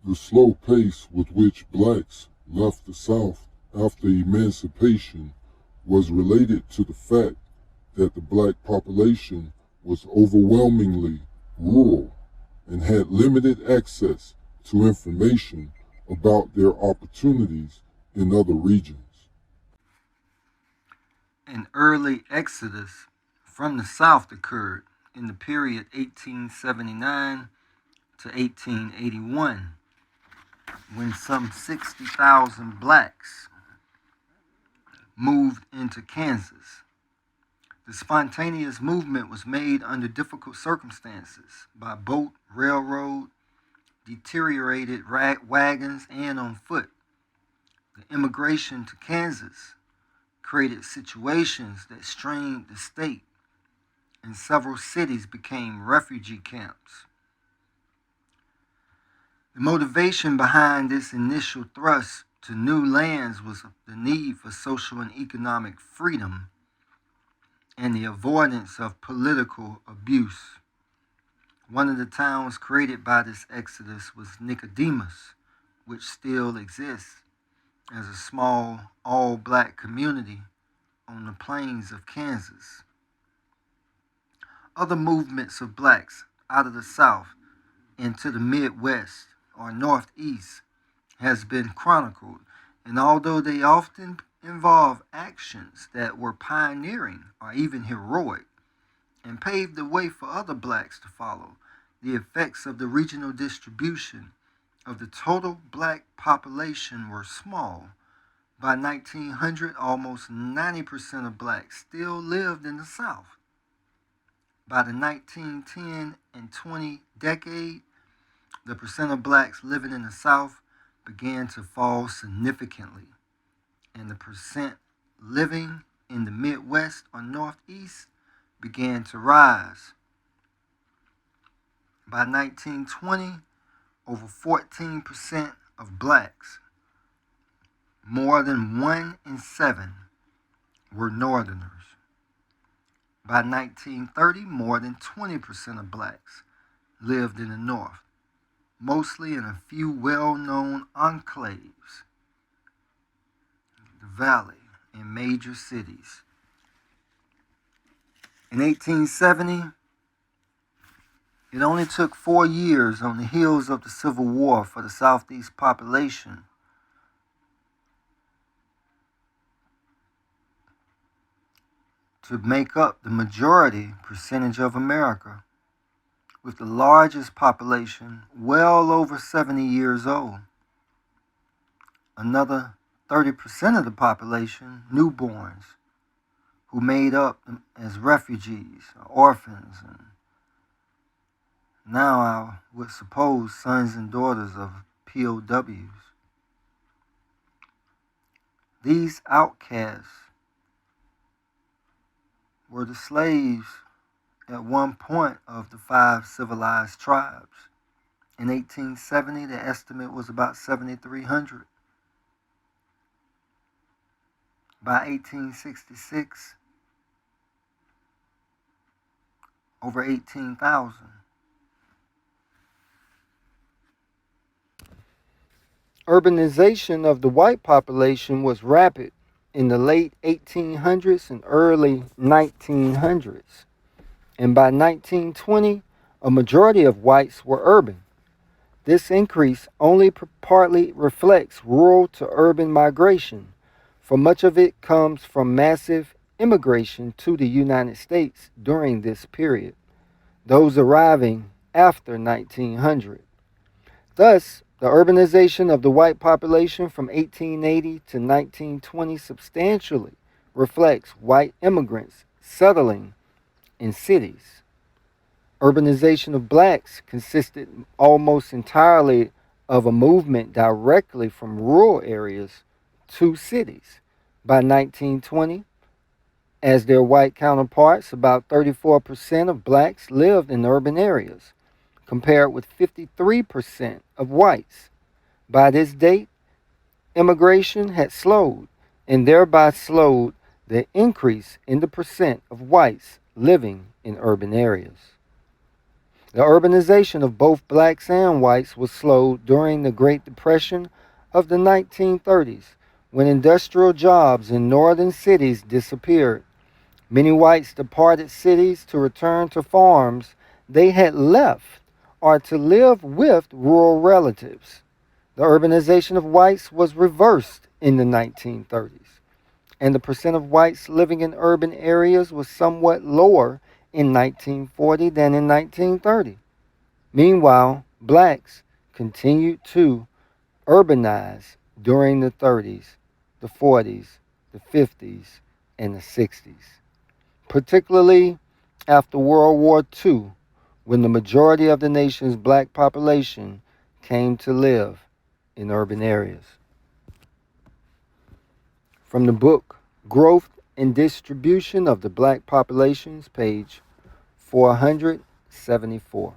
The slow pace with which blacks left the South after emancipation was related to the fact that the black population was overwhelmingly rural and had limited access to information about their opportunities in other regions. An early exodus from the South occurred in the period 1879 to 1881 when some 60,000 blacks moved into Kansas. The spontaneous movement was made under difficult circumstances by boat, railroad, deteriorated wagons, and on foot. The immigration to Kansas created situations that strained the state, and several cities became refugee camps. The motivation behind this initial thrust to new lands was the need for social and economic freedom and the avoidance of political abuse. One of the towns created by this exodus was Nicodemus, which still exists as a small all-black community on the plains of Kansas. Other movements of blacks out of the South into the Midwest or Northeast has been chronicled, and although they often involve actions that were pioneering or even heroic and paved the way for other blacks to follow, the effects of the regional distribution of the total black population were small. By 1900, almost 90% of blacks still lived in the South. By the 1910 and 20 decade, the percent of blacks living in the South began to fall significantly, and the percent living in the Midwest or Northeast began to rise. By 1920, over 14% of blacks, more than 1 in 7, were Northerners. By 1930, more than 20% of blacks lived in the North, mostly in a few well-known enclaves, the Valley, and major cities. In 1870, it only took 4 years on the heels of the Civil War for the Southeast population to make up the majority percentage of America, with the largest population well over 70 years old. Another 30% of the population, newborns, who made up as refugees, orphans, and now I would suppose sons and daughters of POWs. These outcasts were the slaves at one point of the 5 civilized tribes. In 1870, the estimate was about 7,300. By 1866, over 18,000. Urbanization of the white population was rapid in the late 1800s and early 1900s. And by 1920, a majority of whites were urban. This increase only partly reflects rural to urban migration, for much of it comes from massive immigration to the United States during this period, those arriving after 1900. Thus, the urbanization of the white population from 1880 to 1920 substantially reflects white immigrants settling in cities. Urbanization of blacks consisted almost entirely of a movement directly from rural areas to cities. By 1920, as their white counterparts, about 34% of blacks lived in urban areas, compared with 53% of whites. By this date, immigration had slowed, and thereby slowed the increase in the percent of whites living in urban areas. The urbanization of both blacks and whites was slowed during the Great Depression of the 1930s, when industrial jobs in northern cities disappeared. Many whites departed cities to return to farms they had left or to live with rural relatives. The urbanization of whites was reversed in the 1930s, and the percent of whites living in urban areas was somewhat lower in 1940 than in 1930. Meanwhile, blacks continued to urbanize during the 30s, the 40s, the 50s, and the 60s, particularly after World War II, when the majority of the nation's black population came to live in urban areas. From the book Growth and Distribution of the Black Populations, page 474.